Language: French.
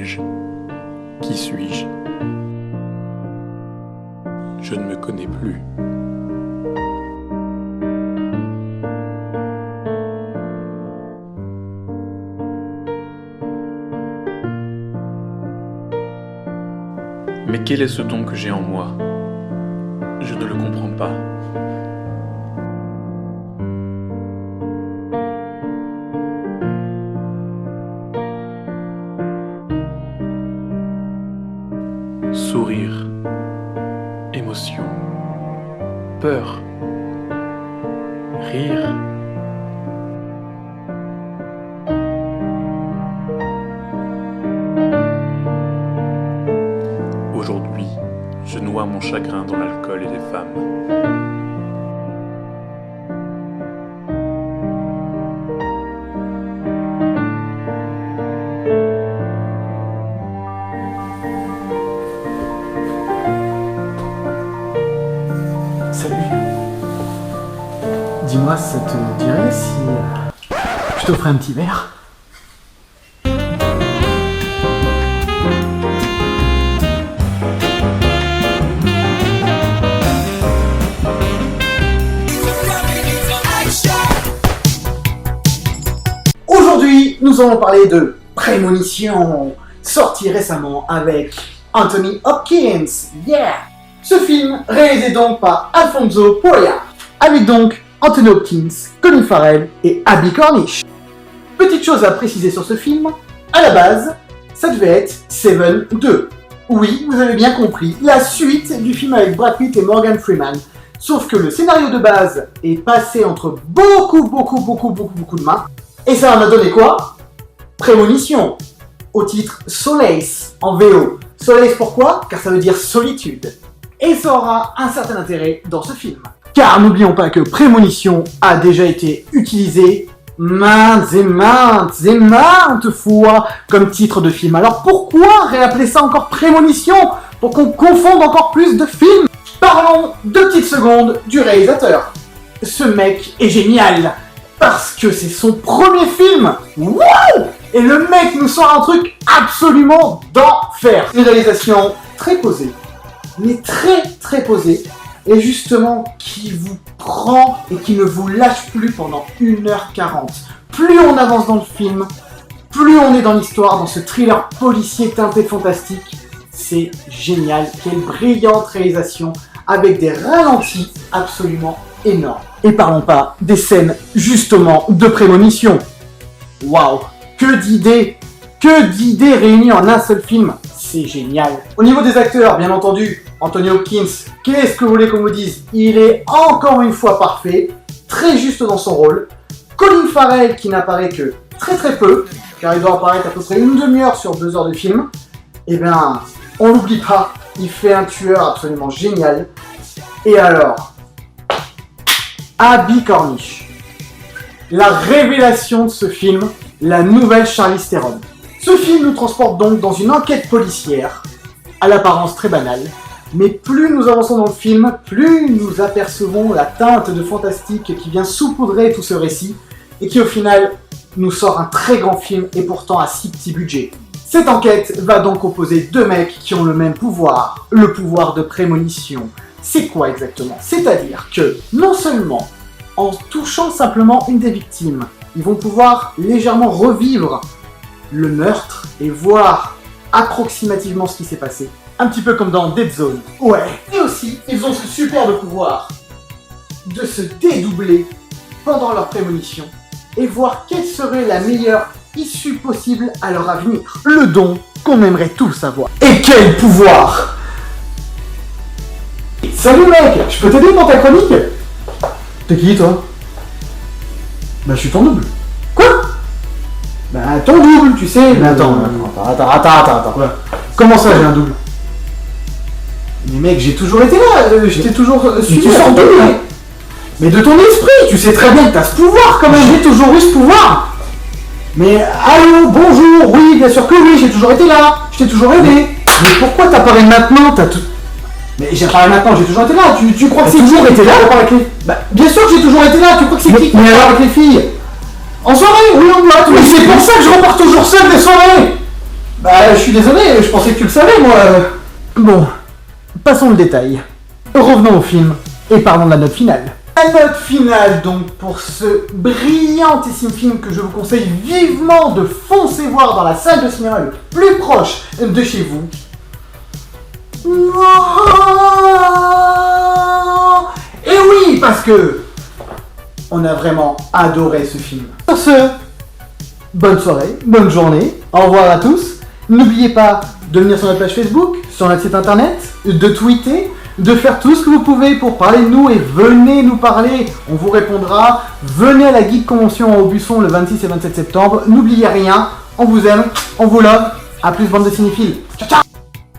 suis-je? Qui suis-je? Je ne me connais plus. Mais quel est ce don que j'ai en moi? Je ne le comprends pas. Sourire, émotion, peur, rire. Aujourd'hui, je noie mon chagrin dans l'alcool et les femmes. Salut. Dis-moi, ça te dirait si je t'offrais un petit verre? Aujourd'hui, nous allons parler de Prémonition, sorti récemment avec Anthony Hopkins. Yeah! Ce film, réalisé donc par Alfonso Cuarón, avec donc Anthony Hopkins, Colin Farrell et Abbie Cornish. Petite chose à préciser sur ce film, à la base, ça devait être Seven 2. Oui, vous avez bien compris, la suite du film avec Brad Pitt et Morgan Freeman. Sauf que le scénario de base est passé entre beaucoup de mains. Et ça en a donné quoi? Prémonition, au titre Solace en VO. Solace pourquoi? Car ça veut dire solitude. Et ça aura un certain intérêt dans ce film. Car n'oublions pas que Prémonition a déjà été utilisé maintes fois comme titre de film. Alors pourquoi réappeler ça encore Prémonition? Pour qu'on confonde encore plus de films? Parlons 2 petites secondes du réalisateur. Ce mec est génial parce que c'est son premier film. Wouh! Et le mec nous sort un truc absolument d'enfer. Une réalisation très posée, mais très posée, et justement qui vous prend et qui ne vous lâche plus pendant 1h40. Plus on avance dans le film, plus on est dans l'histoire, dans ce thriller policier teinté fantastique. C'est génial, quelle brillante réalisation, avec des ralentis absolument énormes. Et parlons pas des scènes justement de prémonition. Waouh, que d'idées réunies en un seul film. C'est génial. Au niveau des acteurs, bien entendu, Anthony Hopkins, qu'est-ce que vous voulez qu'on vous dise? Il est encore une fois parfait, très juste dans son rôle. Colin Farrell qui n'apparaît que très peu, car il doit apparaître à peu près une demi-heure sur 2 heures de film. Eh bien, on l'oublie pas, il fait un tueur absolument génial. Et alors, Abbie Cornish, la révélation de ce film, la nouvelle Charlize Theron. Ce film nous transporte donc dans une enquête policière, à l'apparence très banale, mais plus nous avançons dans le film, plus nous apercevons la teinte de fantastique qui vient saupoudrer tout ce récit, et qui au final nous sort un très grand film et pourtant à si petit budget. Cette enquête va donc opposer 2 mecs qui ont le même pouvoir, le pouvoir de prémonition. C'est quoi exactement? C'est-à-dire que, non seulement, en touchant simplement une des victimes, ils vont pouvoir légèrement revivre le meurtre et voir approximativement ce qui s'est passé. Un petit peu comme dans Dead Zone. Ouais. Et aussi, ils ont ce superbe pouvoir de se dédoubler pendant leur prémonition et voir quelle serait la meilleure issue possible à leur avenir. Le don qu'on aimerait tous avoir. Et quel pouvoir! Salut mec, je peux t'aider dans ta chronique? T'es qui toi? Bah je suis ton double. Quoi? Bah ton double, tu sais. Mais attends. Ouais. Comment ça j'ai un double? Mais mec, j'ai toujours été là, je t'ai toujours suivi. Tu sors double. Mais de ton esprit, tu sais très bien que t'as ce pouvoir quand même. J'ai toujours eu ce pouvoir. Mais allô, bonjour, oui, bien sûr que oui, j'ai toujours été là, je t'ai toujours aidé. Mais pourquoi t'apparais maintenant? Mais j'apparais maintenant, j'ai toujours été là, tu crois que c'est toujours été là avec les... Bah bien sûr que j'ai toujours été là, tu crois que c'est qui qui part avec les filles? En soirée, oui, en boîte, mais c'est pour ça que je repars toujours seul des soirées. Bah, je suis désolé, je pensais que tu le savais, moi. Bon, passons le détail. Revenons au film et parlons de la note finale. La note finale, donc, pour ce brillantissime film que je vous conseille vivement de foncer voir dans la salle de cinéma le plus proche de chez vous. Et oui, parce que on a vraiment adoré ce film. Sur ce, bonne soirée, bonne journée, au revoir à tous. N'oubliez pas de venir sur notre page Facebook, sur notre site internet, de tweeter, de faire tout ce que vous pouvez pour parler de nous et venez nous parler, on vous répondra. Venez à la Geek Convention au Buisson le 26 et 27 septembre. N'oubliez rien, on vous aime, on vous love. À plus bande de cinéphiles.